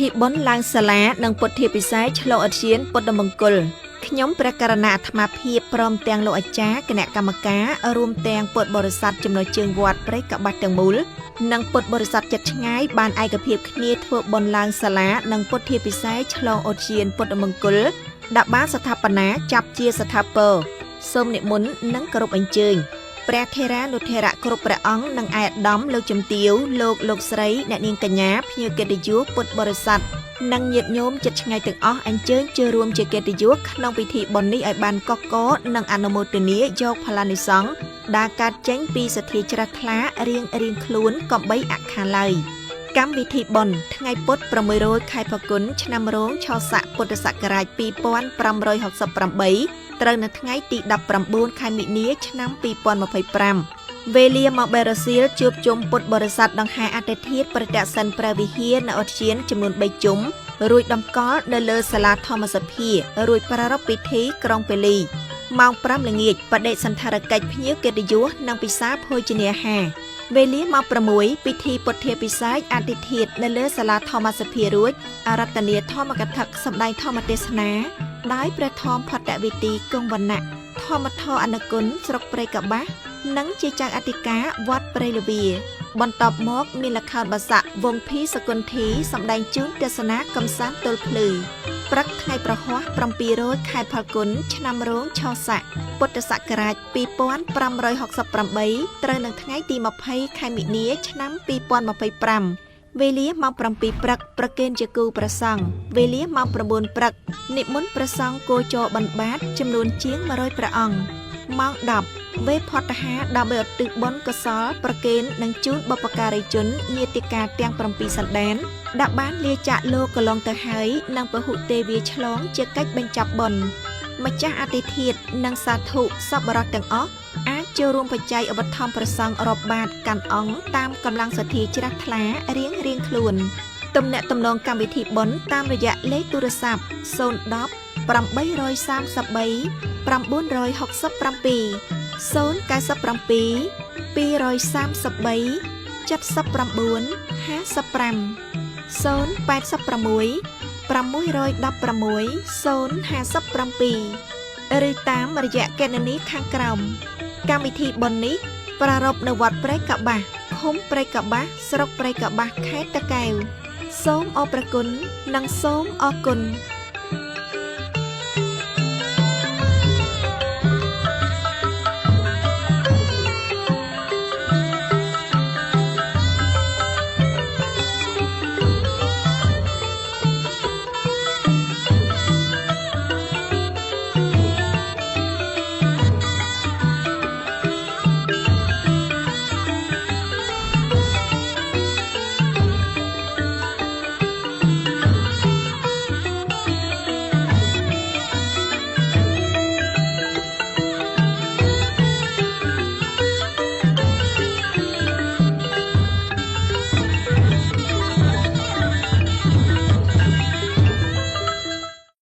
ធីបុណ្យឡើងសាលានិងពុទ្ធិពិសេសឆ្លងអធិយានពុទ្ធមង្គលខ្ញុំព្រះករណីអាត្មាភាពព្រមទាំងលោកអាចារ្យគណៈកម្មការរួមទាំងពុទ្ធបរិស័ទចំណុចជើងវត្តព្រៃកបាត់ទាំងមូលនិងពុទ្ធបរិស័ទចិត្តឆ្ងាយបានឯកភាពគ្នាធ្វើបុណ្យឡើងសាលានិងពុទ្ធិពិសេសឆ្លងអធិយានពុទ្ធមង្គលដាក់បានស្ថាបនាចាប់ជាស្ថាពរសូមនិមន្តនិងគោរពអញ្ជើញព្រះថេរានុថេរៈគ្រប់ព្រះអង្គនិងឯកឧត្តមលោកជំទាវលោកស្រីអ្នកនាងកញ្ញាភ្ញៀវកិត្តិយសពុទ្ធបរិស័ទនិងញាតិញោមចិត្តឆ្ងាយទាំងអស់អញ្ជើញចូលរួមជាកិត្តិយសក្នុងពិធីបុណ្យនេះឲ្យបានកកកនិងអនុមោទនាយកផល្លានិសង្ឃដែលកើតចេញពីសទ្ធាជ្រះថ្លារៀងខ្លួនកុំបីអខានឡើយកម្មវិធីបុណ្យថ្ងៃពុទ្ធ600ខែផល្គុនឆ្នាំរោងឆស័កពុទ្ធសករាជ2568ត្រូវនៅថ្ងៃទី19ខែមិនិនាឆ្នាំ2025វេលាមកបេរសៀលជួបជុំពុទ្ធបរិស័ទដង្ហែអដ្ឋិធាតុប្រតិសិនព្រះវិហារនៅឧទ្យានចំនួន3ជុំរួចតម្កល់នៅលើសាលាធម្មសភារួចប្រារព្ធពិធីក្រុងពាលីម៉ោង5ល្ងាចបដិសណ្ឋារកិច្ចភ្ញៀវកិត្តិយសនិងពិសាភោជនាហារវេលាម៉ោង6ពិធីពុទ្ធិពិសេសអដ្ឋិធាតុនៅលើសាលាធម្មសភារួចអារតនីធម្មកថាសម្ដែងធម្មទេសនាដោយព្រះធម្មផតវិទីគង់វណ្ណៈធម្មធរអនុគុណស្រុកព្រៃកបាស់និងជាចៅអធិការវត្តព្រៃលវាបន្ទាប់មកមានលខោនបាសាក់វងភីសកុនធីសម្ដែងជូនទេសនាកំសាន្តទល់ភ្លឺព្រឹកថ្ងៃប្រហ័ស700ខែផល្គុនឆ្នាំរោងឆស័កពុទ្ធសករាជ2568ត្រូវនឹងថ្ងៃទី20ខែមិនិនាឆ្នាំ2025វេលាម៉ោង7ព្រឹកប្រគេនជាគូព្រះសង្ឃវេលាម៉ោង9ព្រឹកនិមន្តព្រះសង្ឃគោចរបិណ្ឌបាតចំនួនជាង100ព្រះអង្គម៉ោង10វេផតហាដើម្បីឧទ្ទិសបុណ្យកុសលប្រគេននិងជូនបុព្វការីជនញាតិកាទាំង7សន្តានដាក់បានលាចាកលោកកន្លងទៅហើយនិងពហុទេវាឆ្លងជាកិច្ចបញ្ចប់បុណ្យម្ចាស់អធិធាតុនិងសាធុសប្បុរសទាំងអស់អាចចូលរួមបច្ច័យឧបត្ថម្ភព្រះសង្ឃរាប់បាតកាន់អង្គតាមកម្លាំងសទ្ធាជ្រះថ្លារៀងខ្លួនទំនាក់ទំនងកម្មវិធីបុណ្យតាមរយៈលេខទូរស័ព្ទ010 833 967 097 233 79 55 086 616 057 ឬតាមរយៈគណនីខាងក្រោមកម្មវិធីបុណ្យនេះប្រារព្ធនៅវត្តព្រៃកបាស់ឃុំព្រៃកបាស់ស្រុកព្រៃកបាស់ខេត្តតាកែវសូមអរព្រគុណនិងសូមអរគុណ